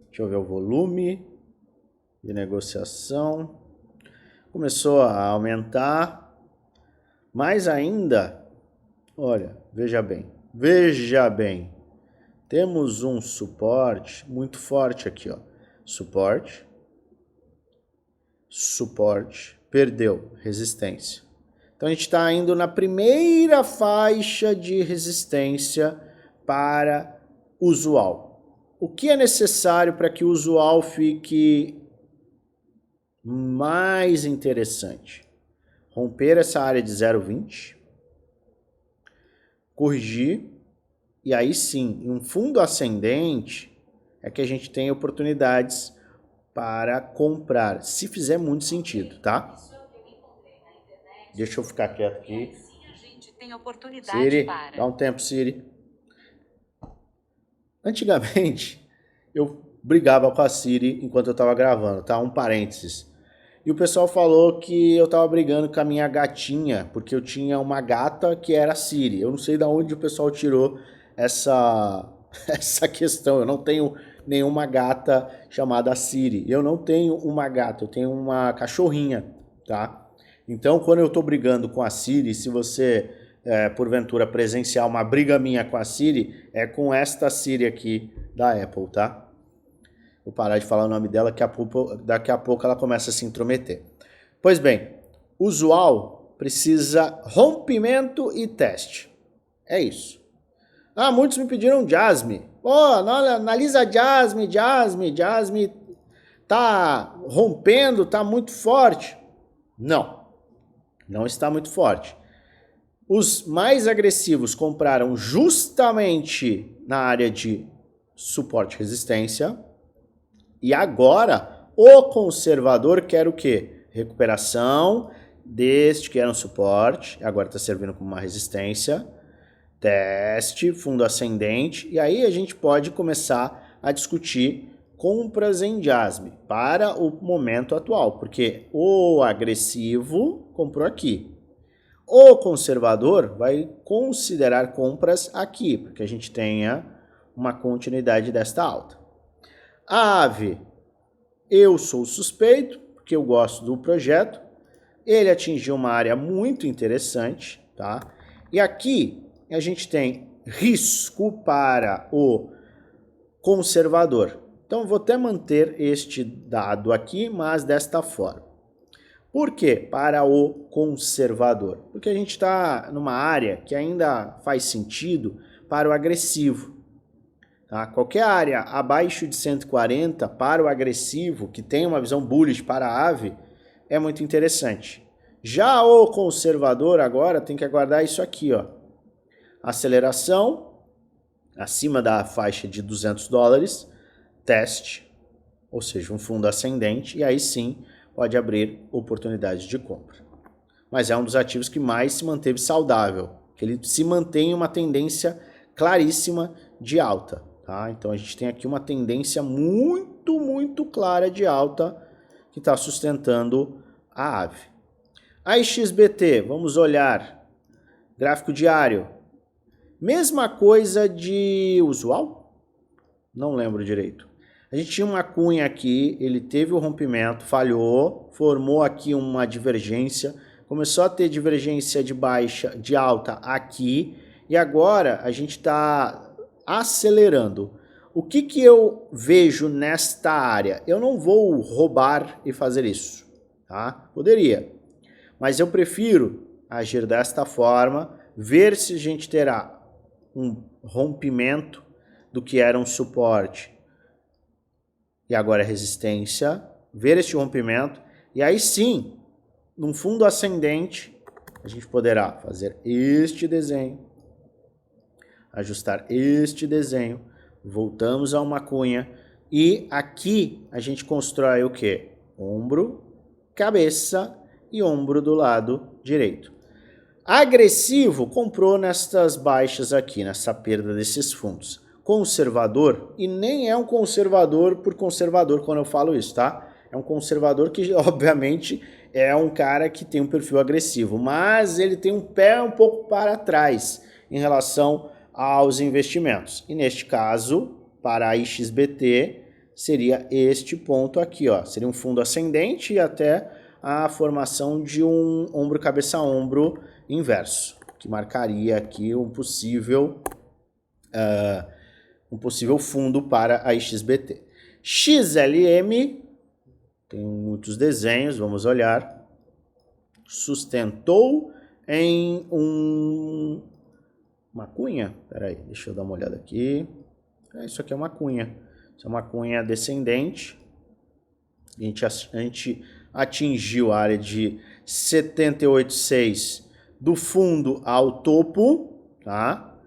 A: Deixa eu ver o volume de negociação. Começou a aumentar. Mais ainda, olha, veja bem. Temos um suporte muito forte aqui, ó. Suporte. Perdeu resistência. Então a gente está indo na primeira faixa de resistência para usual. O que é necessário para que o usual fique mais interessante? Romper essa área de 0,20, corrigir, e aí sim, em um fundo ascendente, é que a gente tem oportunidades para comprar, se fizer muito sentido, tá? Deixa eu ficar quieto aqui. Siri, dá um tempo, Siri. Antigamente, eu brigava com a Siri enquanto eu estava gravando, tá? Um parênteses. E o pessoal falou que eu estava brigando com a minha gatinha, porque eu tinha uma gata que era a Siri. Eu não sei de onde o pessoal tirou essa questão. Eu não tenho nenhuma gata chamada Siri. Eu não tenho uma gata, eu tenho uma cachorrinha, tá? Então, quando eu estou brigando com a Siri, se você, porventura, presenciar uma briga minha com a Siri, é com esta Siri aqui da Apple, tá? Vou parar de falar o nome dela, daqui a pouco ela começa a se intrometer. Pois bem, usual precisa rompimento e teste. É isso. Ah, muitos me pediram Jasmine. Analisa Jasmine tá rompendo, tá muito forte. Não está muito forte. Os mais agressivos compraram justamente na área de suporte e resistência. E agora, o conservador quer o quê? Recuperação deste que era um suporte, agora está servindo como uma resistência. Teste, fundo ascendente. E aí a gente pode começar a discutir compras em Jasmine para o momento atual, porque o agressivo comprou aqui. O conservador vai considerar compras aqui, para que a gente tenha uma continuidade desta alta. A AVE, eu sou suspeito, porque eu gosto do projeto. Ele atingiu uma área muito interessante, tá? E aqui a gente tem risco para o conservador. Então, eu vou até manter este dado aqui, mas desta forma. Por quê? Para o conservador. Porque a gente está numa área que ainda faz sentido para o agressivo. Tá? Qualquer área abaixo de 140 para o agressivo, que tem uma visão bullish para a AVE, é muito interessante. Já o conservador agora tem que aguardar isso aqui, ó. Aceleração acima da faixa de $200, teste, ou seja, um fundo ascendente, e aí sim pode abrir oportunidades de compra. Mas é um dos ativos que mais se manteve saudável, que ele se mantém em uma tendência claríssima de alta. Tá? Então a gente tem aqui uma tendência muito clara de alta que está sustentando a AVE. A XBT, vamos olhar, gráfico diário, mesma coisa de usual? Não lembro direito. A gente tinha uma cunha aqui, ele teve o rompimento, falhou, formou aqui uma divergência, começou a ter divergência de baixa, de alta aqui, e agora a gente está acelerando. O que eu vejo nesta área? Eu não vou roubar e fazer isso, tá? Poderia, mas eu prefiro agir desta forma, ver se a gente terá um rompimento do que era um suporte e agora é resistência, ver este rompimento, e aí sim, num fundo ascendente, a gente poderá fazer este desenho, ajustar este desenho, voltamos a uma cunha, e aqui a gente constrói o quê? Ombro, cabeça e ombro do lado direito. Agressivo comprou nestas baixas aqui, nessa perda desses fundos. Conservador, e nem é um conservador por conservador quando eu falo isso, tá? É um conservador que, obviamente, é um cara que tem um perfil agressivo, mas ele tem um pé um pouco para trás em relação aos investimentos. E neste caso, para a XBT, seria este ponto aqui, ó. Seria um fundo ascendente e até a formação de um ombro, cabeça, ombro inverso, que marcaria aqui um possível fundo para a XBT. XLM, tem muitos desenhos, vamos olhar. sustentou em uma cunha. Espera aí, deixa eu dar uma olhada aqui. Isso aqui é uma cunha. Isso é uma cunha descendente. A gente atingiu a área de 78,6 do fundo ao topo, tá?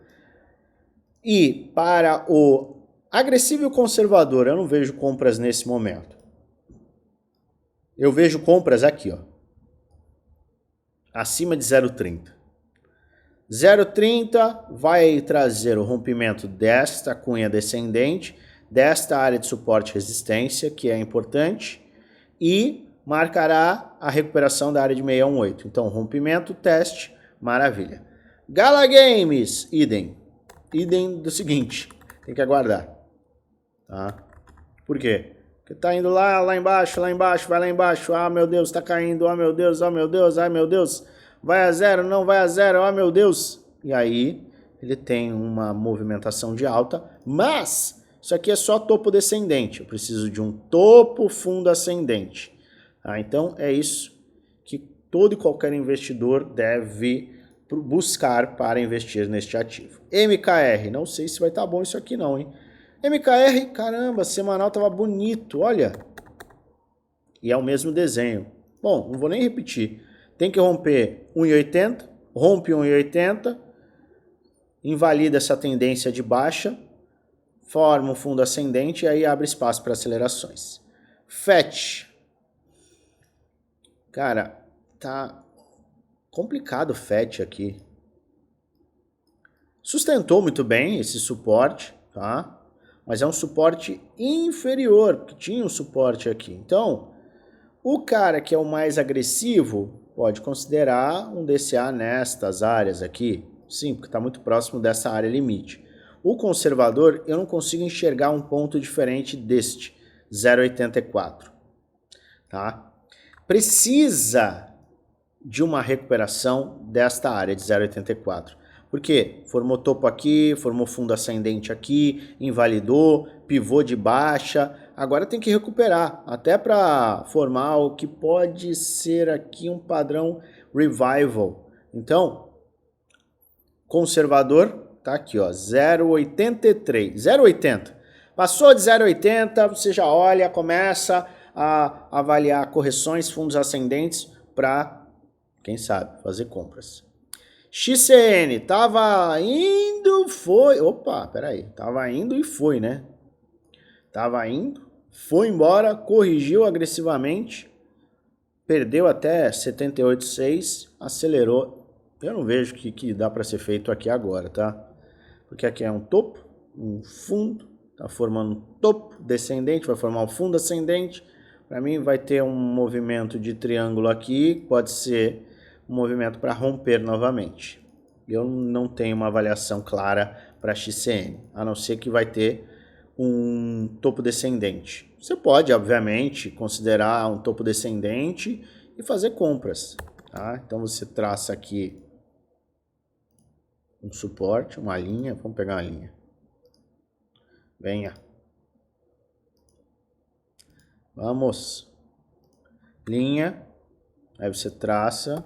A: E para o agressivo e conservador, eu não vejo compras nesse momento. Eu vejo compras aqui, ó, acima de 0,30. 0,30 vai trazer o rompimento desta cunha descendente, desta área de suporte e resistência, que é importante, e marcará a recuperação da área de 618. Então, rompimento, teste, maravilha. Gala Games, idem. Idem do seguinte, tem que aguardar. Tá? Por quê? Porque tá indo lá embaixo, vai lá embaixo. Ah, meu Deus, tá caindo. Ah, meu Deus, ah, meu Deus, ai, meu Deus. Vai a zero, não vai a zero, ah, meu Deus. E aí, ele tem uma movimentação de alta, mas isso aqui é só topo descendente. Eu preciso de um topo fundo ascendente. Ah, então, é isso que todo e qualquer investidor deve buscar para investir neste ativo. MKR, não sei se vai estar bom isso aqui não, hein? MKR, caramba, semanal tava bonito, olha. E é o mesmo desenho. Bom, não vou nem repetir. Tem que romper 1,80, rompe 1,80, invalida essa tendência de baixa, forma um fundo ascendente e aí abre espaço para acelerações. FET. Cara, tá complicado o FET aqui. Sustentou muito bem esse suporte, tá? Mas é um suporte inferior, porque tinha um suporte aqui. Então, o cara que é o mais agressivo pode considerar um DCA nestas áreas aqui. Sim, porque está muito próximo dessa área limite. O conservador, eu não consigo enxergar um ponto diferente deste, 0,84. Tá? Precisa de uma recuperação desta área de 0,84. Por quê? Formou topo aqui, formou fundo ascendente aqui, invalidou, pivô de baixa. Agora tem que recuperar, até para formar o que pode ser aqui um padrão revival. Então, conservador, tá aqui, ó, 0,83, 0,80. Passou de 0,80, você já olha, começa a avaliar correções, fundos ascendentes para, quem sabe, fazer compras. XCN, tava indo, foi... Opa, peraí. Tava indo e foi, né? Tava indo, foi embora, corrigiu agressivamente, perdeu até 78,6, acelerou. Eu não vejo o que dá para ser feito aqui agora, tá? Porque aqui é um topo, um fundo, tá formando um topo descendente, vai formar um fundo ascendente. Para mim vai ter um movimento de triângulo aqui, pode ser um movimento para romper novamente. Eu não tenho uma avaliação clara para XCN, a não ser que vai ter um topo descendente. Você pode, obviamente, considerar um topo descendente e fazer compras. Tá? Então você traça aqui um suporte, uma linha, vamos pegar uma linha. Venha. Vamos. Linha, aí você traça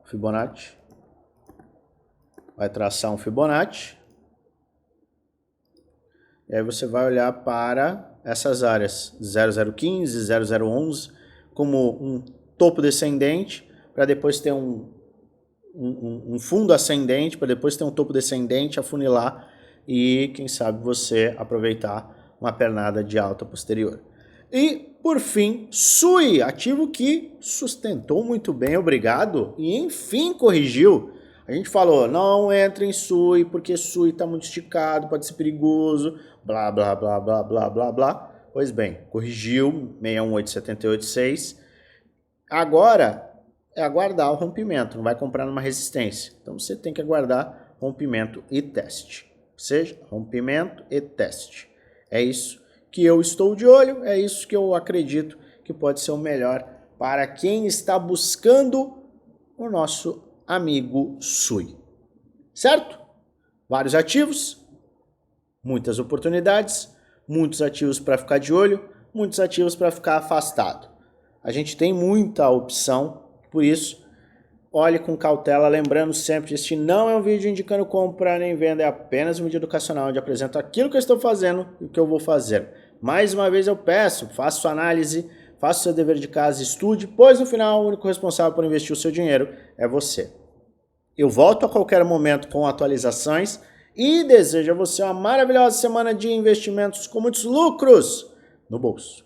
A: Fibonacci, vai traçar um Fibonacci, e aí você vai olhar para essas áreas 0015, 0011 como um topo descendente, para depois ter um fundo ascendente, para depois ter um topo descendente, afunilar e quem sabe você aproveitar uma pernada de alta posterior. E, por fim, SUI, ativo que sustentou muito bem, obrigado, e enfim corrigiu. A gente falou, não entre em SUI, porque SUI está muito esticado, pode ser perigoso, blá, blá, blá, blá, blá, blá, blá. Pois bem, corrigiu, 618,78,6. Agora é aguardar o rompimento, não vai comprar numa resistência. Então você tem que aguardar rompimento e teste. Ou seja, rompimento e teste. É isso que eu estou de olho, é isso que eu acredito que pode ser o melhor para quem está buscando o nosso amigo SUI. Certo? Vários ativos, muitas oportunidades, muitos ativos para ficar de olho, muitos ativos para ficar afastado. A gente tem muita opção, por isso olhe com cautela, lembrando sempre, este não é um vídeo indicando compra nem venda, é apenas um vídeo educacional onde apresento aquilo que eu estou fazendo e o que eu vou fazer. Mais uma vez eu peço, faça sua análise, faça o seu dever de casa, estude, pois no final o único responsável por investir o seu dinheiro é você. Eu volto a qualquer momento com atualizações e desejo a você uma maravilhosa semana de investimentos com muitos lucros no bolso.